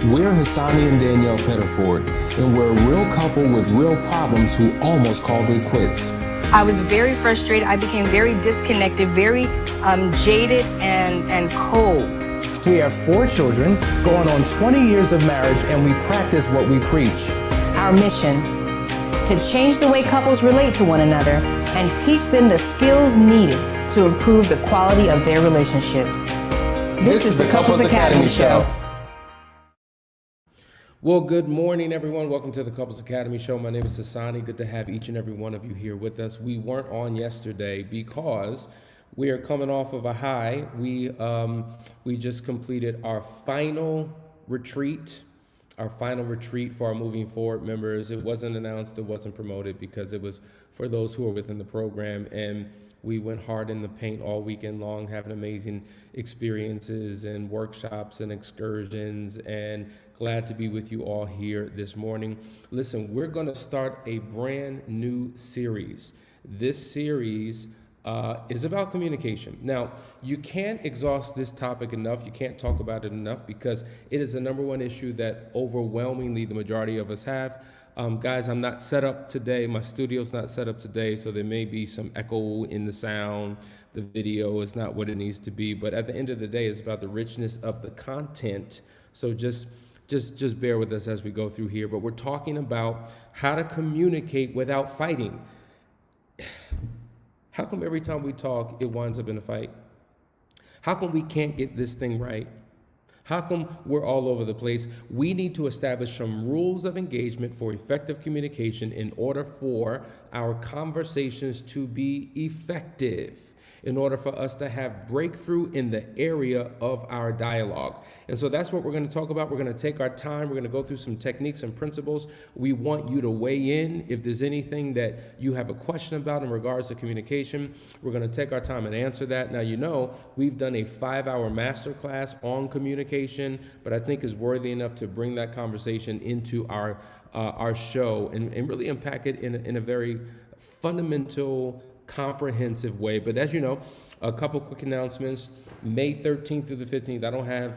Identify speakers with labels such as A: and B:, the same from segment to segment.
A: We're Hassani and Danielle Pettiford, and we're a real couple with real problems who almost called it quits.
B: I was very frustrated. I became very disconnected, very jaded and cold.
C: We have 4 children, going on 20 years of marriage, and we practice what we preach.
D: Our mission, to change the way couples relate to one another and teach them the skills needed to improve the quality of their relationships. This is the Couples Academy Show.
E: Well, good morning, everyone. Welcome to the Couples Academy Show. My name is Hassani. Good to have each and every one of you here with us. We weren't on yesterday because we are coming off of a high. We just completed our final retreat for our Moving Forward members. It wasn't announced, it wasn't promoted because it was for those who are within the program, and we went hard in the paint all weekend long, having amazing experiences and workshops and excursions, and glad to be with you all here this morning. Listen, we're going to start a brand new series. This series is about communication. Now, you can't exhaust this topic enough. You can't talk about it enough because it is the number one issue that overwhelmingly the majority of us have. Guys, I'm not set up today. My studio's not set up today, so there may be some echo in the sound. The video is not what it needs to be, but at the end of the day, it's about the richness of the content. So just bear with us as we go through here. But we're talking about how to communicate without fighting. How come every time we talk, it winds up in a fight? How come we can't get this thing right? How come we're all over the place? We need to establish some rules of engagement for effective communication in order for our conversations to be effective, in order for us to have breakthrough in the area of our dialogue. And so that's what we're going to talk about. We're going to take our time. We're going to go through some techniques and principles. We want you to weigh in. If there's anything that you have a question about in regards to communication, we're going to take our time and answer that. Now, you know, we've done a 5-hour masterclass on communication, but I think is worthy enough to bring that conversation into our show and really unpack it in a very fundamental, comprehensive way. But as you know, a couple quick announcements. May 13th through the 15th, I don't have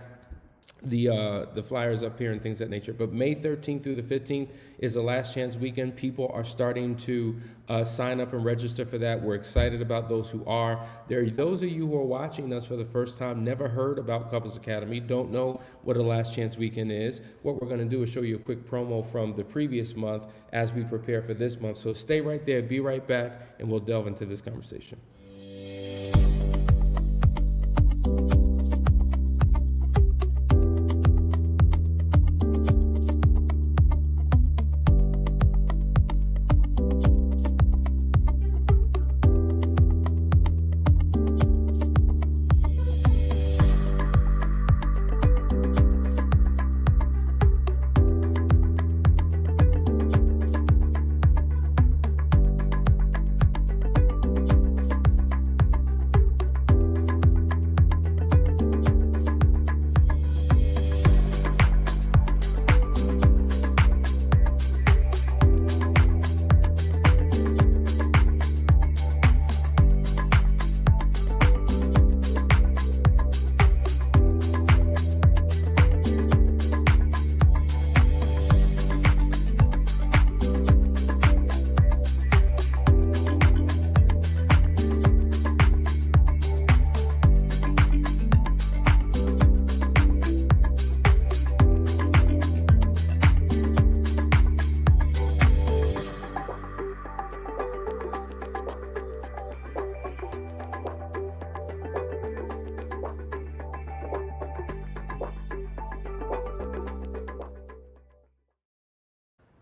E: the flyers up here and things of that nature, but May 13th through the 15th is the last chance weekend. People are starting to sign up and register for that. We're excited about those who are there. Those of you who are watching us for the first time, never heard about Couples Academy, don't know what a last chance weekend is. What we're going to do is show you a quick promo from the previous month as we prepare for this month. So stay right there, be right back, and we'll delve into this conversation.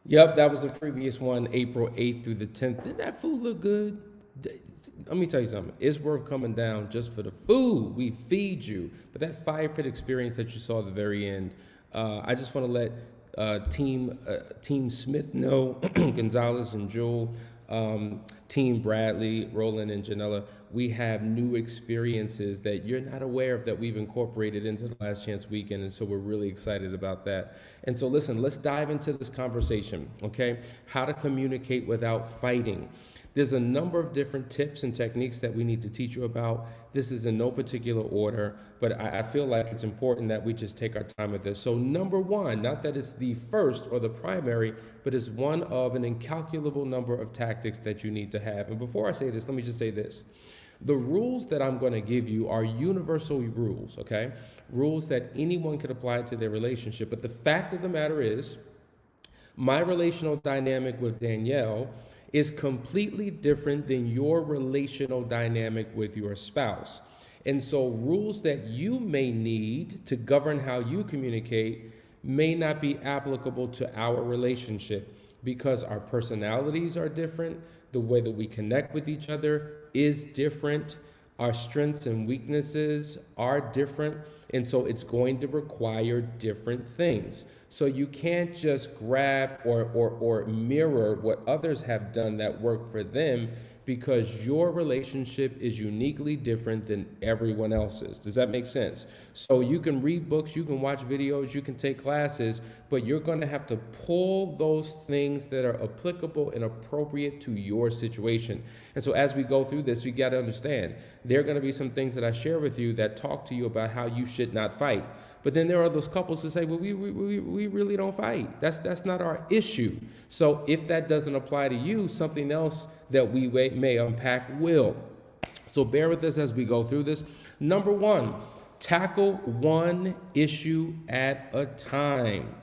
E: Yep, that was the previous one, April 8th through the 10th. Didn't that food look good? Let me tell you something. It's worth coming down just for the food. We feed you. But that fire pit experience that you saw at the very end, I just want to let Team Smith know, Gonzalez and Jewel, Team Bradley, Roland and Janella, we have new experiences that you're not aware of that we've incorporated into the Last Chance Weekend. And so we're really excited about that. And so listen, let's dive into this conversation, okay? How to communicate without fighting. There's a number of different tips and techniques that we need to teach you about. This is in no particular order, but I feel like it's important that we just take our time with this. So number one, not that it's the first or the primary, but it's one of an incalculable number of tactics that you need to have. And before I say this, let me just say this. The rules that I'm going to give you are universal rules, okay? Rules that anyone could apply to their relationship. But the fact of the matter is, my relational dynamic with Danielle is completely different than your relational dynamic with your spouse. And so rules that you may need to govern how you communicate may not be applicable to our relationship because our personalities are different, the way that we connect with each other is different, our strengths and weaknesses are different, and so it's going to require different things. So you can't just grab or mirror what others have done that work for them, because your relationship is uniquely different than everyone else's. Does that make sense? So you can read books, you can watch videos, you can take classes, but you're going to have to pull those things that are applicable and appropriate to your situation. And so as we go through this, you got to understand, there are going to be some things that I share with you that talk to you about how you should not fight. But then there are those couples who say, well, we really don't fight. That's not our issue. So if that doesn't apply to you, something else that we may unpack will. So bear with us as we go through this. Number one, tackle one issue at a time.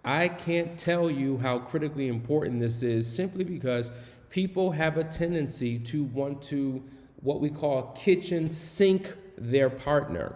E: I can't tell you how critically important this is, simply because people have a tendency to want to, what we call, kitchen sink their partner.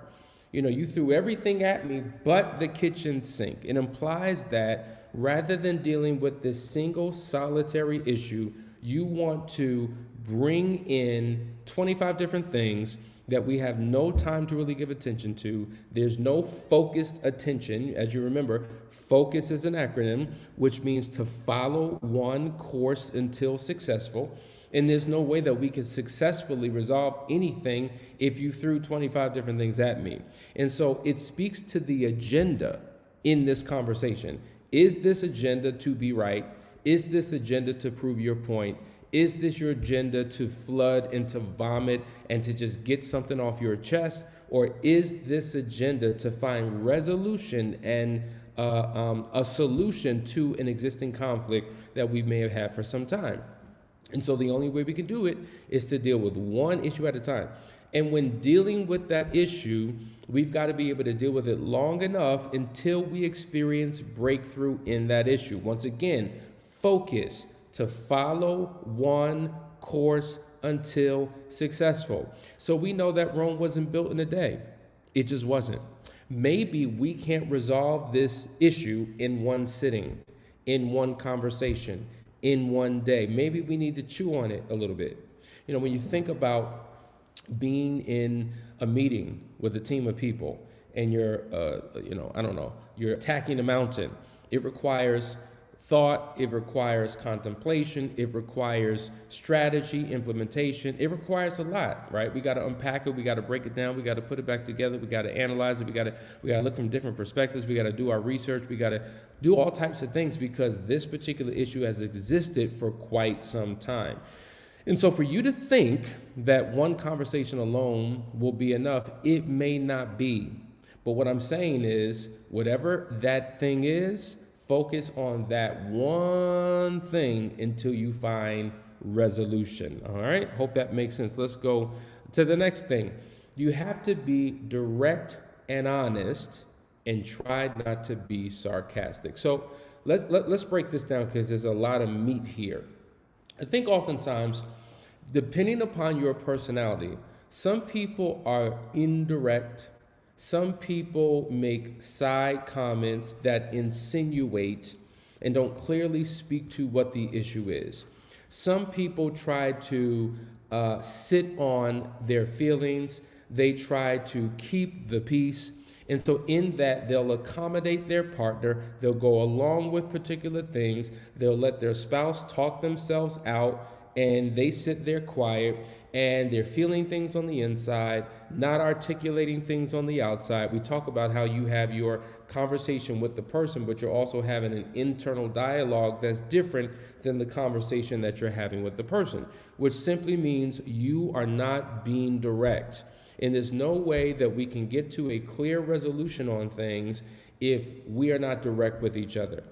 E: You know, you threw everything at me but the kitchen sink. It implies that rather than dealing with this single solitary issue, you want to bring in 25 different things that we have no time to really give attention to. There's no focused attention. As you remember, focus is an acronym, which means to follow one course until successful. And there's no way that we can successfully resolve anything if you threw 25 different things at me. And so it speaks to the agenda in this conversation. Is this agenda to be right? Is this agenda to prove your point? Is this your agenda to flood and to vomit and to just get something off your chest? Or is this agenda to find resolution and a solution to an existing conflict that we may have had for some time? And so the only way we can do it is to deal with one issue at a time. And when dealing with that issue, we've got to be able to deal with it long enough until we experience breakthrough in that issue. Once again, focus to follow one course until successful. So we know that Rome wasn't built in a day. It just wasn't. Maybe we can't resolve this issue in one sitting, in one conversation, in one day. Maybe we need to chew on it a little bit. You know, when you think about being in a meeting with a team of people and you're, you're attacking a mountain, it requires thought, it requires contemplation, it requires strategy, implementation. It requires a lot, right? We got to unpack it, we got to break it down, we got to put it back together, we got to analyze it, we got to look from different perspectives, we got to do our research, we got to do all types of things because this particular issue has existed for quite some time. And so for you to think that one conversation alone will be enough, it may not be. But what I'm saying is, whatever that thing is, focus on that one thing until you find resolution. All right? Hope that makes sense. Let's go to the next thing. You have to be direct and honest and try not to be sarcastic. So let's break this down because there's a lot of meat here. I think oftentimes, depending upon your personality, some people are indirect. Some people make side comments that insinuate and don't clearly speak to what the issue is. Some people try to sit on their feelings. They try to keep the peace. And so in that, they'll accommodate their partner. They'll go along with particular things. They'll let their spouse talk themselves out. and they sit there quiet and they're feeling things on the inside, not articulating things on the outside. We talk about how you have your conversation with the person, but you're also having an internal dialogue that's different than the conversation that you're having with the person, which simply means you are not being direct. And there's no way that we can get to a clear resolution on things if we are not direct with each other.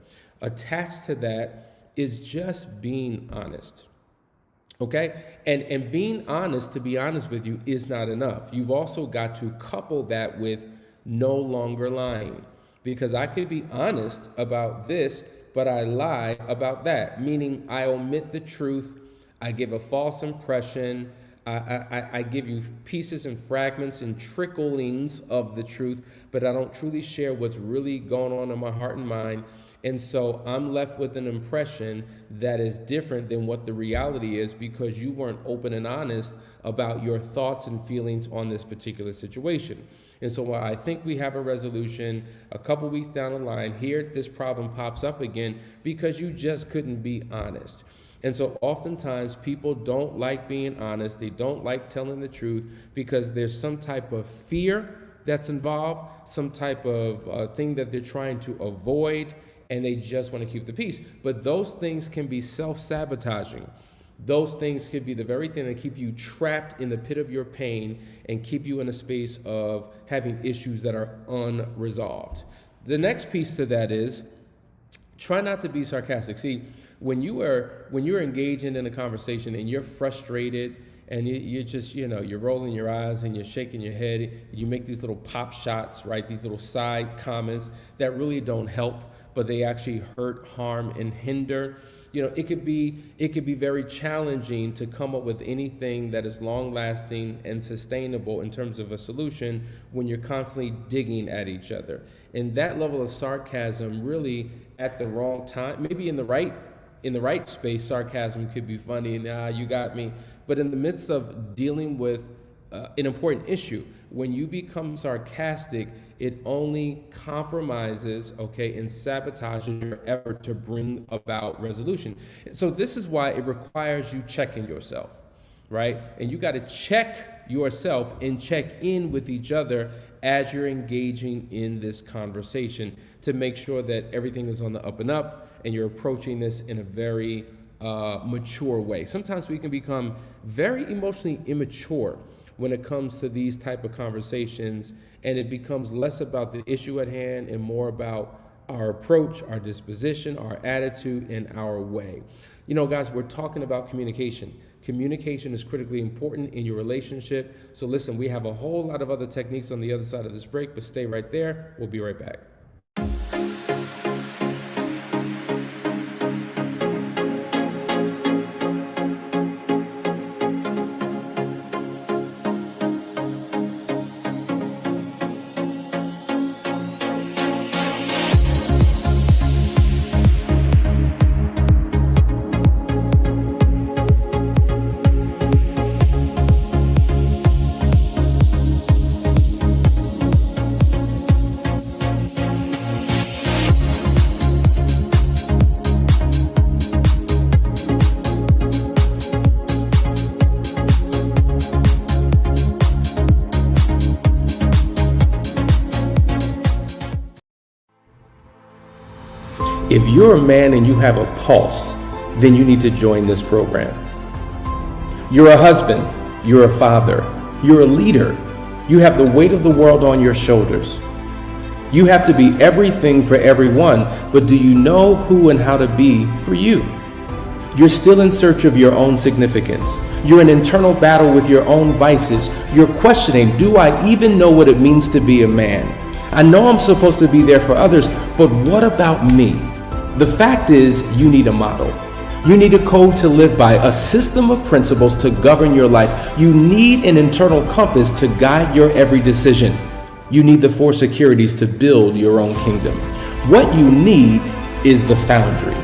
E: Attached to that is just being honest. Okay? And being honest, to be honest with you, is not enough. You've also got to couple that with no longer lying. Because I could be honest about this, but I lie about that. Meaning I omit the truth, I give a false impression, I give you pieces and fragments and tricklings of the truth, but I don't truly share what's really going on in my heart and mind. And so I'm left with an impression that is different than what the reality is, because you weren't open and honest about your thoughts and feelings on this particular situation. And so while I think we have a resolution, a couple weeks down the line, here this problem pops up again because you just couldn't be honest. And so oftentimes people don't like being honest. They don't like telling the truth because there's some type of fear that's involved, some type of thing that they're trying to avoid, and they just want to keep the peace. But those things can be self-sabotaging. Those things could be the very thing that keep you trapped in the pit of your pain and keep you in a space of having issues that are unresolved. The next piece to that is try not to be sarcastic. See, when you're engaging in a conversation and you're frustrated and you're just, you're rolling your eyes and you're shaking your head, you make these little pop shots, right? These little side comments that really don't help, but they actually hurt, harm, and hinder. It could be very challenging to come up with anything that is long-lasting and sustainable in terms of a solution when you're constantly digging at each other. And that level of sarcasm really at the wrong time, maybe in the right space, sarcasm could be funny, you got me. But in the midst of dealing with an important issue, when you become sarcastic, it only compromises, and sabotages your effort to bring about resolution. So this is why it requires you checking yourself, right? And you got to check yourself and check in with each other as you're engaging in this conversation to make sure that everything is on the up and up and you're approaching this in a very mature way. Sometimes we can become very emotionally immature when it comes to these type of conversations, and it becomes less about the issue at hand and more about our approach, our disposition, our attitude, and our way. Guys, we're talking about communication. Communication is critically important in your relationship. So listen, we have a whole lot of other techniques on the other side of this break, but stay right there. We'll be right back. If you're a man and you have a pulse, then you need to join this program. You're a husband, you're a father, you're a leader. You have the weight of the world on your shoulders. You have to be everything for everyone, but do you know who and how to be for you? You're still in search of your own significance. You're in internal battle with your own vices. You're questioning, do I even know what it means to be a man? I know I'm supposed to be there for others, but what about me? The fact is, you need a model. You need a code to live by, a system of principles to govern your life. You need an internal compass to guide your every decision. You need the 4 securities to build your own kingdom. What you need is the Foundry.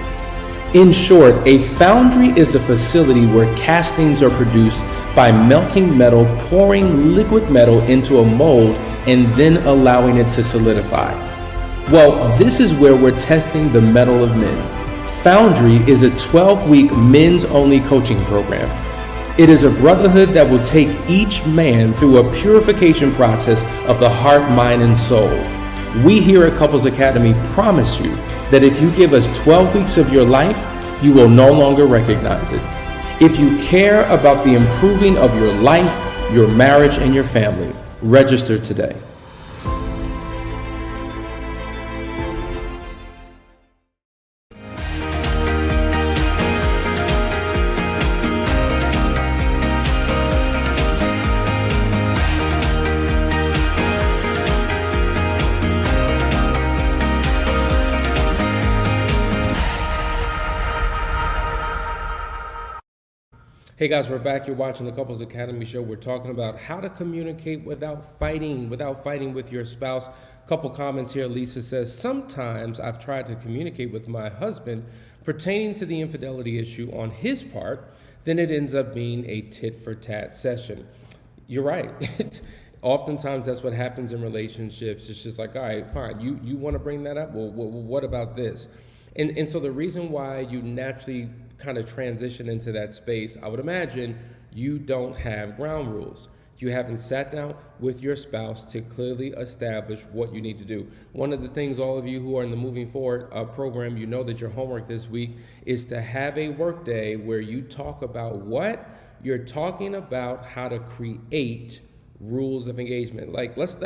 E: In short, a foundry is a facility where castings are produced by melting metal, pouring liquid metal into a mold, and then allowing it to solidify. Well, this is where we're testing the metal of men, Foundry is a 12-week men's-only coaching program. It is a brotherhood that will take each man through a purification process of the heart, mind, and soul. We here at Couples Academy promise you that if you give us 12 weeks of your life, you will no longer recognize it. If you care about the improving of your life, your marriage, and your family, register today. Hey guys, we're back. You're watching the Couples Academy show. We're talking about how to communicate without fighting with your spouse. Couple comments here. Lisa says, sometimes I've tried to communicate with my husband pertaining to the infidelity issue on his part, then it ends up being a tit-for-tat session. You're right. Oftentimes that's what happens in relationships. It's just like, all right, fine. You want to bring that up? Well, what about this? And so the reason why you naturally kind of transition into that space, I would imagine you don't have ground rules. You haven't sat down with your spouse to clearly establish what you need to do. One of the things, all of you who are in the Moving Forward program, you know that your homework this week is to have a work day where you talk about what you're talking about, how to create rules of engagement. Like let's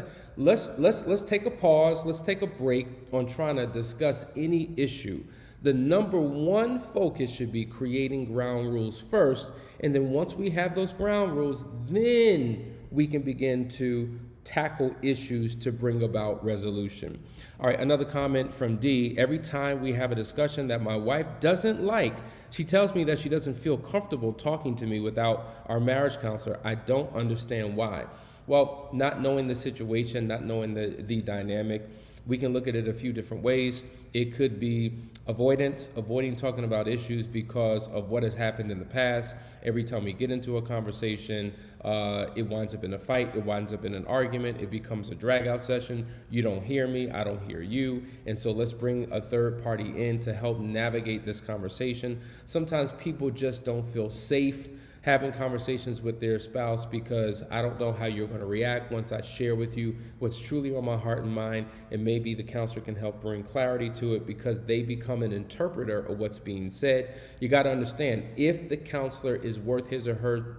E: take a pause, let's take a break on trying to discuss any issue. The number one focus should be creating ground rules first, and then once we have those ground rules, then we can begin to tackle issues to bring about resolution. All right, another comment from D. Every time we have a discussion that my wife doesn't like, she tells me that she doesn't feel comfortable talking to me without our marriage counselor. I don't understand why. Well, not knowing the situation, not knowing the dynamic, we can look at it a few different ways. It could be avoiding talking about issues because of what has happened in the past. Every time we get into a conversation, it winds up in a fight, it winds up in an argument, it becomes a drag-out session. You don't hear me, I don't hear you. And so let's bring a third party in to help navigate this conversation. Sometimes people just don't feel safe having conversations with their spouse because I don't know how you're going to react once I share with you what's truly on my heart and mind, and maybe the counselor can help bring clarity to it because they become an interpreter of what's being said. You got to understand, if the counselor is worth his or her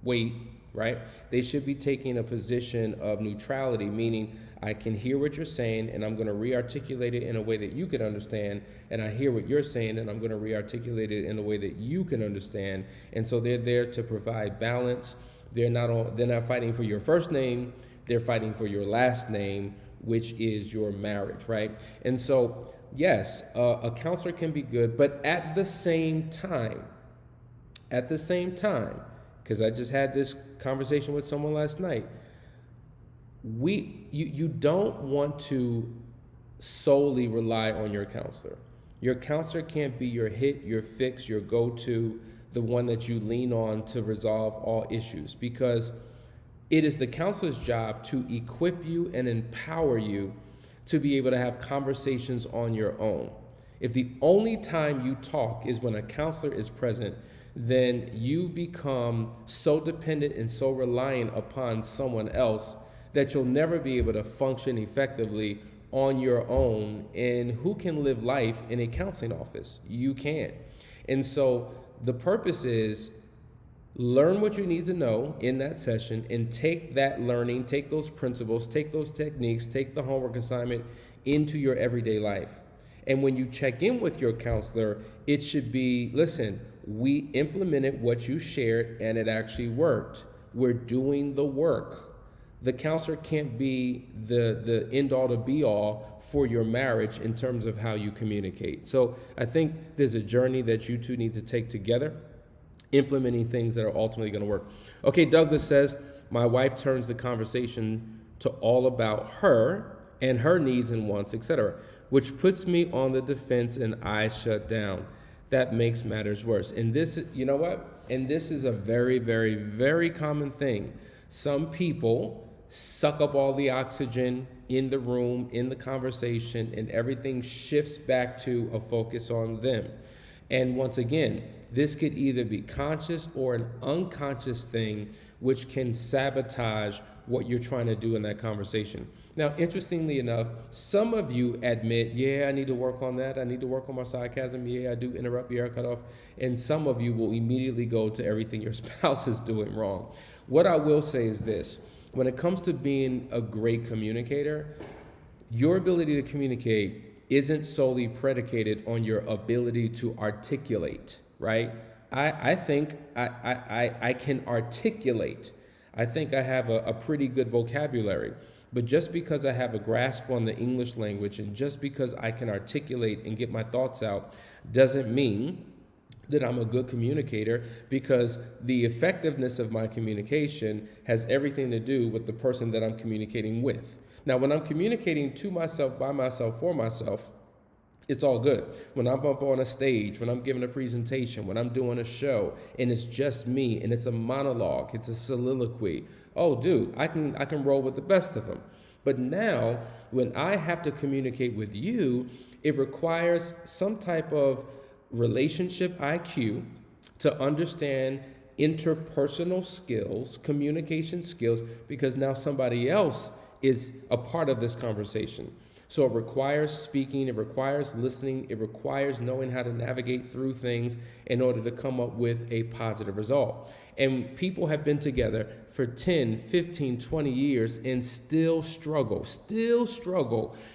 E: weight, right, they should be taking a position of neutrality, meaning I can hear what you're saying and I'm going to re-articulate it in a way that you can understand, and I hear what you're saying and I'm going to re-articulate it in a way that you can understand. And so they're there to provide balance. They're not fighting for your first name, they're fighting for your last name, which is your marriage, right? And so yes, a counselor can be good, but at the same time, because I just had this conversation with someone last night, you don't want to solely rely on your counselor. Your counselor can't be your hit, your fix, your go-to, the one that you lean on to resolve all issues, because it is the counselor's job to equip you and empower you to be able to have conversations on your own. If the only time you talk is when a counselor is present, then you've become so dependent and so reliant upon someone else that you'll never be able to function effectively on your own. And who can live life in a counseling office? You can't. And so the purpose is learn what you need to know in that session and take that learning, take those principles, take those techniques, take the homework assignment into your everyday life. And when you check in with your counselor, it should be, listen, we implemented what you shared and it actually worked. We're doing the work. The counselor can't be the end all to be all for your marriage in terms of how you communicate. So I think there's a journey that you two need to take together, implementing things that are ultimately going to work. Okay, Douglas says, my wife turns the conversation to all about her and her needs and wants, etc., which puts me on the defense and I shut down. That makes matters worse. And this, you know what? And this is a very, very, very common thing. Some people suck up all the oxygen in the room, in the conversation, and everything shifts back to a focus on them. And once again, this could either be conscious or an unconscious thing, which can sabotage what you're trying to do in that conversation. Now, interestingly enough, some of you admit, yeah, I need to work on that. I need to work on my sarcasm. Yeah, I do interrupt your cut off. And some of you will immediately go to everything your spouse is doing wrong. What I will say is this. When it comes to being a great communicator, your ability to communicate isn't solely predicated on your ability to articulate, right? I think I can articulate. I think I have a pretty good vocabulary. But just because I have a grasp on the English language and just because I can articulate and get my thoughts out doesn't mean that I'm a good communicator, because the effectiveness of my communication has everything to do with the person that I'm communicating with. Now, when I'm communicating to myself, by myself, for myself, it's all good. When I'm up on a stage, when I'm giving a presentation, when I'm doing a show, and it's just me, and it's a monologue, it's a soliloquy, oh, dude, I can roll with the best of them. But now, when I have to communicate with you, it requires some type of relationship IQ to understand interpersonal skills, communication skills, because now somebody else is a part of this conversation. So it requires speaking, it requires listening, it requires knowing how to navigate through things in order to come up with a positive result. And people have been together for 10, 15, 20 years and still struggle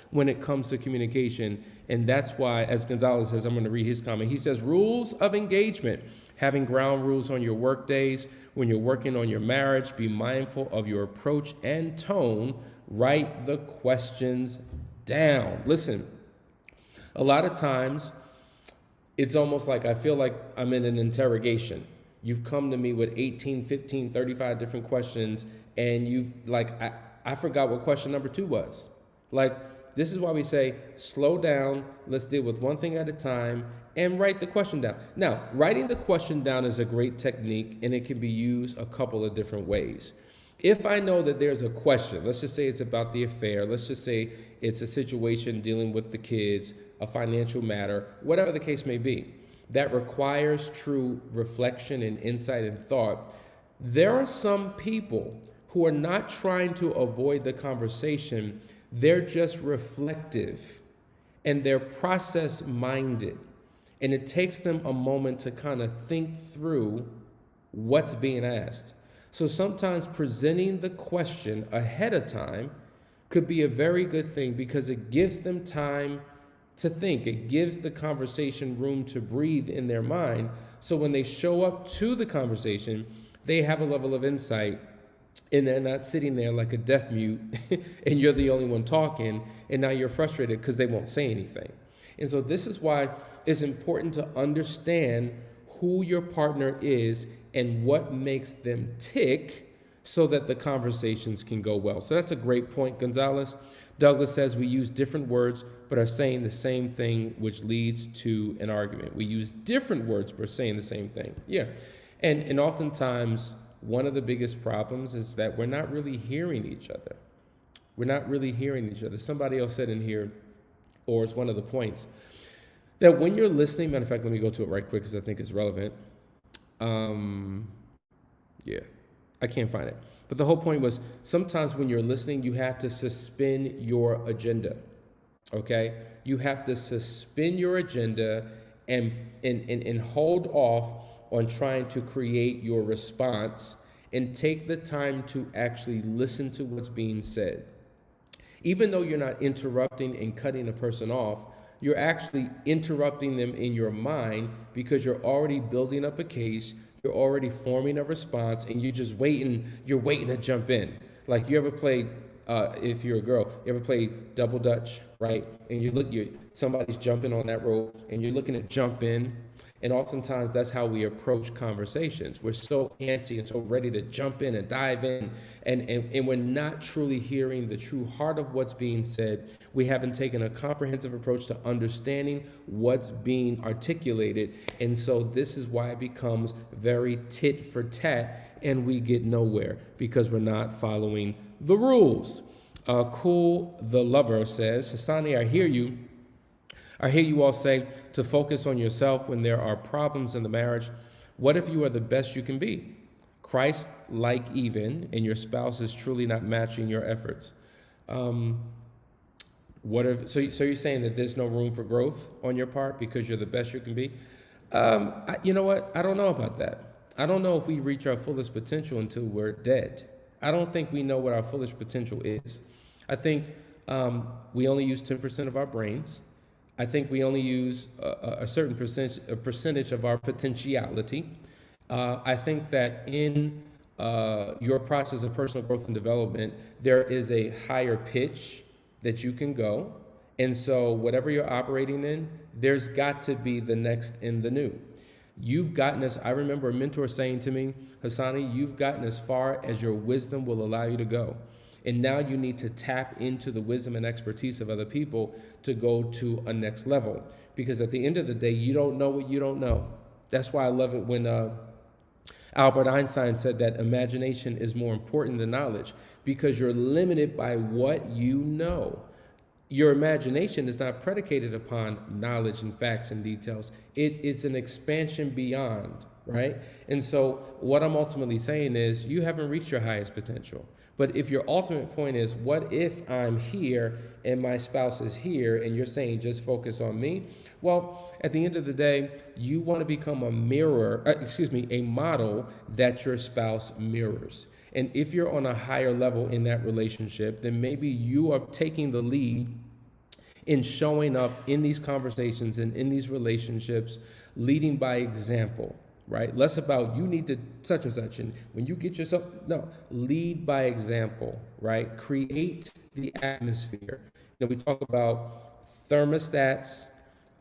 E: when it comes to communication. And that's why, as Gonzalez says, I'm going to read his comment. He says, rules of engagement. Having ground rules on your work days. When you're working on your marriage, be mindful of your approach and tone. Write the questions down. Listen, a lot of times it's almost like I feel like I'm in an interrogation. You've come to me with 18, 15, 35 different questions, and you've I forgot what question number 2 was. This is why we say, slow down, let's deal with one thing at a time, and write the question down. Now, writing the question down is a great technique, and it can be used a couple of different ways. If I know that there's a question, let's just say it's about the affair, let's just say it's a situation dealing with the kids, a financial matter, whatever the case may be, that requires true reflection and insight and thought, there are some people who are not trying to avoid the conversation. They're just reflective and they're process-minded. And it takes them a moment to kind of think through what's being asked. So sometimes presenting the question ahead of time could be a very good thing because it gives them time to think. It gives the conversation room to breathe in their mind. So when they show up to the conversation, they have a level of insight and they're not sitting there like a deaf mute and you're the only one talking and now you're frustrated because they won't say anything. And so this is why it's important to understand who your partner is and what makes them tick so that the conversations can go well. So that's a great point, Gonzalez. Douglas says we use different words but are saying the same thing, which leads to an argument. We use different words but are saying the same thing. Yeah. And oftentimes one of the biggest problems is that we're not really hearing each other. We're not really hearing each other. Somebody else said in here, or it's one of the points, that when you're listening, matter of fact, let me go to it right quick because I think it's relevant. Yeah, I can't find it. But the whole point was sometimes when you're listening, you have to suspend your agenda, okay? You have to suspend your agenda and hold off on trying to create your response and take the time to actually listen to what's being said. Even though you're not interrupting and cutting a person off, you're actually interrupting them in your mind because you're already building up a case, you're already forming a response, and you're waiting to jump in. Like you ever played, if you're a girl, you ever played double dutch, right? And somebody's jumping on that rope and you're looking to jump in. And oftentimes that's how we approach conversations. We're so antsy and so ready to jump in and dive in. And we're not truly hearing the true heart of what's being said. We haven't taken a comprehensive approach to understanding what's being articulated. And so this is why it becomes very tit for tat and we get nowhere because we're not following the rules. Cool the Lover says, Hassani, I hear you. I hear you all say to focus on yourself when there are problems in the marriage. What if you are the best you can be? Christ-like even, and your spouse is truly not matching your efforts. So you're saying that there's no room for growth on your part because you're the best you can be? You know what? I don't know about that. I don't know if we reach our fullest potential until we're dead. I don't think we know what our fullest potential is. I think we only use 10% of our brains. I think we only use a certain percentage of our potentiality. I think that in your process of personal growth and development, there is a higher pitch that you can go. And so whatever you're operating in, there's got to be the next in the new. You've gotten I remember a mentor saying to me, Hassani, you've gotten as far as your wisdom will allow you to go. And now you need to tap into the wisdom and expertise of other people to go to a next level. Because at the end of the day, you don't know what you don't know. That's why I love it when Albert Einstein said that imagination is more important than knowledge, because you're limited by what you know. Your imagination is not predicated upon knowledge and facts and details. It is an expansion beyond, right? And so what I'm ultimately saying is you haven't reached your highest potential. But if your ultimate point is, what if I'm here and my spouse is here and you're saying just focus on me? Well, at the end of the day, you want to become a model that your spouse mirrors. And if you're on a higher level in that relationship, then maybe you are taking the lead in showing up in these conversations and in these relationships, leading by example, right? Less about you need to such and such, and when you get yourself, no, lead by example, right? Create the atmosphere. We talk about thermostats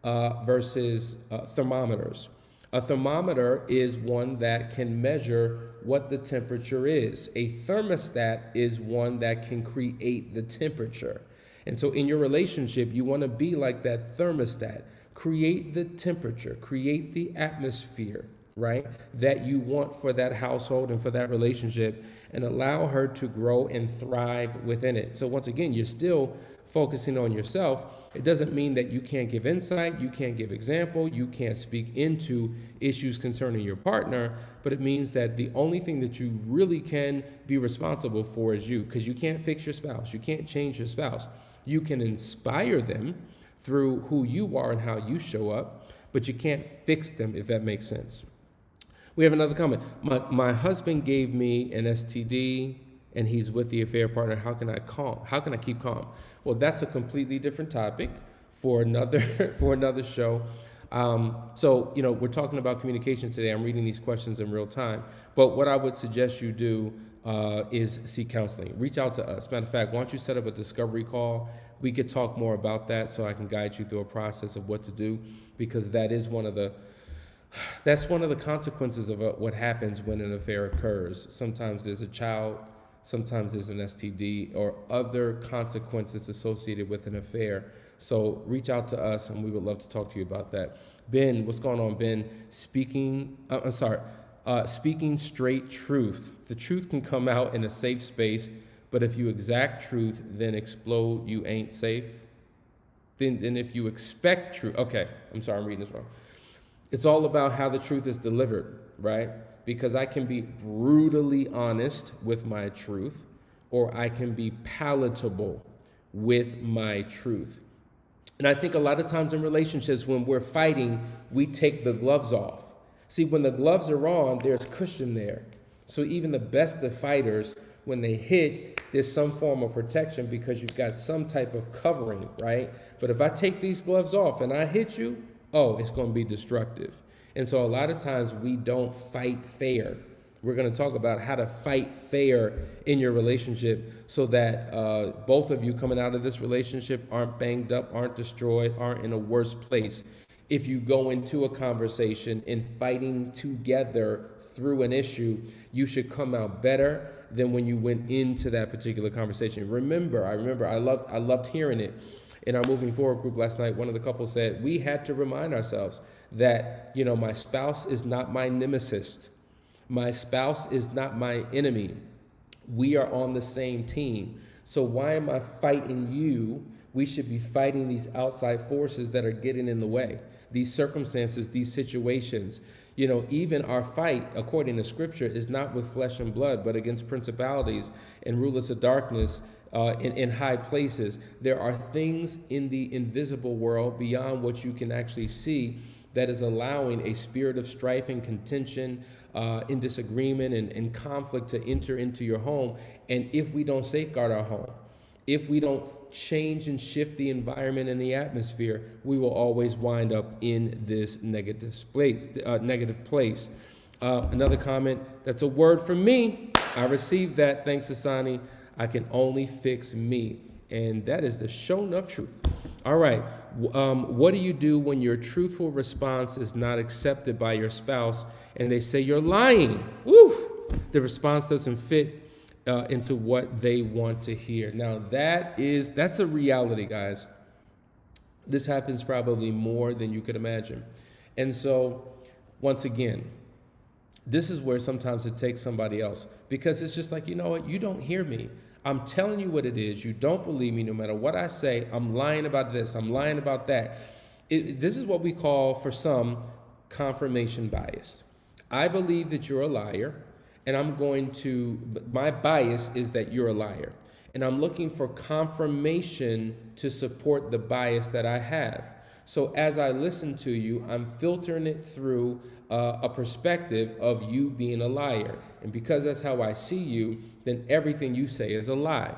E: versus thermometers. A thermometer is one that can measure what the temperature is. A thermostat is one that can create the temperature. And so in your relationship, you want to be like that thermostat. Create the temperature, create the atmosphere, right, that you want for that household and for that relationship, and allow her to grow and thrive within it. So once again, you're still focusing on yourself. It doesn't mean that you can't give insight, you can't give example, you can't speak into issues concerning your partner, but it means that the only thing that you really can be responsible for is you, because you can't fix your spouse, you can't change your spouse. You can inspire them through who you are and how you show up, but you can't fix them, if that makes sense. We have another comment. My husband gave me an STD and he's with the affair partner. How can I keep calm? Well, that's a completely different topic for another show. So, we're talking about communication today. I'm reading these questions in real time. But what I would suggest you do is seek counseling. Reach out to us. Matter of fact, why don't you set up a discovery call? We could talk more about that so I can guide you through a process of what to do, because that's one of the consequences of what happens when an affair occurs. Sometimes there's a child, sometimes there's an STD or other consequences associated with an affair. So reach out to us and we would love to talk to you about that. Ben, what's going on, Ben? Speaking straight truth. The truth can come out in a safe space, but if you exact truth, then explode, you ain't safe. Then if you expect truth, okay, I'm sorry, I'm reading this wrong. It's all about how the truth is delivered, right? Because I can be brutally honest with my truth, or I can be palatable with my truth. And I think a lot of times in relationships, when we're fighting, we take the gloves off. See, when the gloves are on, there's cushion there. So even the best of fighters, when they hit, there's some form of protection because you've got some type of covering, right? But if I take these gloves off and I hit you, it's going to be destructive. And so a lot of times we don't fight fair. We're going to talk about how to fight fair in your relationship so that both of you coming out of this relationship aren't banged up, aren't destroyed, aren't in a worse place. If you go into a conversation and fighting together through an issue, you should come out better than when you went into that particular conversation. I loved hearing it. In our Moving Forward group last night, one of the couples said, we had to remind ourselves that, my spouse is not my nemesis. My spouse is not my enemy. We are on the same team. So why am I fighting you? We should be fighting these outside forces that are getting in the way, these circumstances, these situations. You know, even our fight, according to Scripture, is not with flesh and blood, but against principalities and rulers of darkness in high places. There are things in the invisible world beyond what you can actually see that is allowing a spirit of strife and contention, in disagreement and conflict to enter into your home. And if we don't safeguard our home, if we don't change and shift the environment and the atmosphere, we will always wind up in this negative place. Another comment, that's a word from me. I received that. Thanks, Asani. I can only fix me. And that is the show enough truth. All right. What do you do when your truthful response is not accepted by your spouse and they say you're lying? Woo! The response doesn't fit into what they want to hear. Now that's a reality, guys. This happens probably more than you could imagine. And so once again, this is where sometimes it takes somebody else, because it's just like, you know what, you don't hear me. I'm telling you what it is. You don't believe me no matter what I say. I'm lying about this. I'm lying about that. This is what we call, for some, confirmation bias. I believe that you're a liar, and my bias is that you're a liar. And I'm looking for confirmation to support the bias that I have. So as I listen to you, I'm filtering it through a perspective of you being a liar. And because that's how I see you, then everything you say is a lie.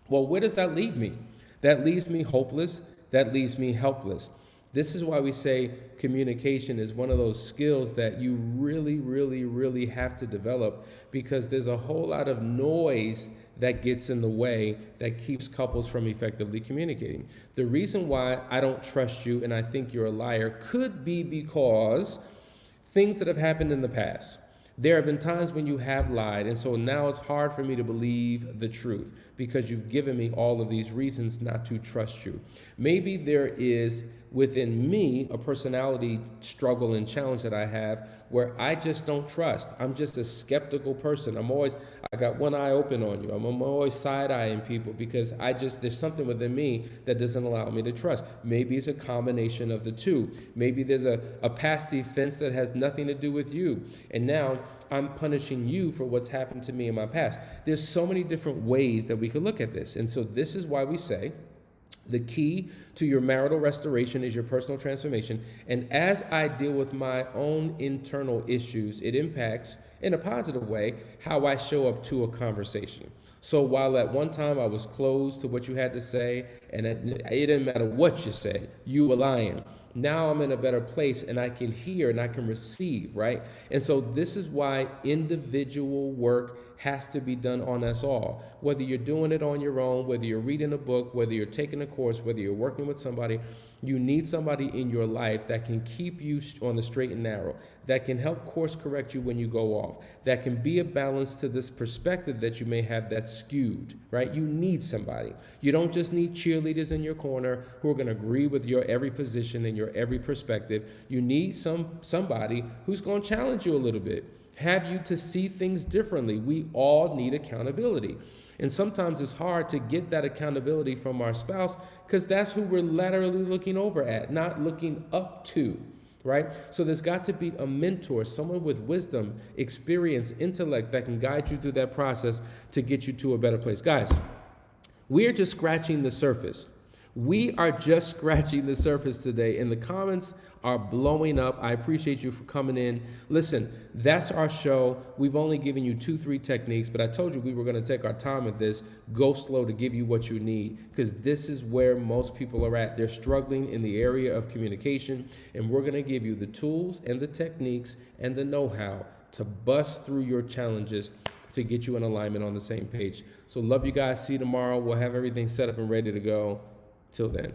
E: Well, where does that leave me? That leaves me hopeless. That leaves me helpless. This is why we say communication is one of those skills that you really, really, really have to develop, because there's a whole lot of noise that gets in the way that keeps couples from effectively communicating. The reason why I don't trust you and I think you're a liar could be because things that have happened in the past. There have been times when you have lied, and so now it's hard for me to believe the truth because you've given me all of these reasons not to trust you. Maybe there is within me a personality struggle and challenge that I have where I just don't trust. I'm just a skeptical person. I got one eye open on you. I'm always side-eyeing people because there's something within me that doesn't allow me to trust. Maybe it's a combination of the two. Maybe there's a past offense that has nothing to do with you. And now I'm punishing you for what's happened to me in my past. There's so many different ways that we could look at this. And so this is why we say the key to your marital restoration is your personal transformation. And as I deal with my own internal issues, it impacts, in a positive way, how I show up to a conversation. So while at one time I was closed to what you had to say, and it didn't matter what you said, you were lying. Now I'm in a better place and I can hear and I can receive, right? And so this is why individual work has to be done on us all. Whether you're doing it on your own, whether you're reading a book, whether you're taking a course, whether you're working with somebody, you need somebody in your life that can keep you on the straight and narrow, that can help course correct you when you go off, that can be a balance to this perspective that you may have that's skewed, right? You need somebody. You don't just need cheerleaders in your corner who are going to agree with your every position and your every perspective. You need somebody who's going to challenge you a little bit, have you to see things differently. We all need accountability. And sometimes it's hard to get that accountability from our spouse because that's who we're laterally looking over at, not looking up to, right? So there's got to be a mentor, someone with wisdom, experience, intellect that can guide you through that process to get you to a better place. Guys, we are just scratching the surface. We are just scratching the surface today, and the comments are blowing up. I appreciate you for coming in. Listen, that's our show. We've only given you 2-3 techniques, but I told you we were going to take our time at this, go slow to give you what you need, because this is where most people are at. They're struggling in the area of communication, and we're going to give you the tools and the techniques and the know-how to bust through your challenges to get you in alignment on the same page. So love you guys. See you tomorrow. We'll have everything set up and ready to go. Till then.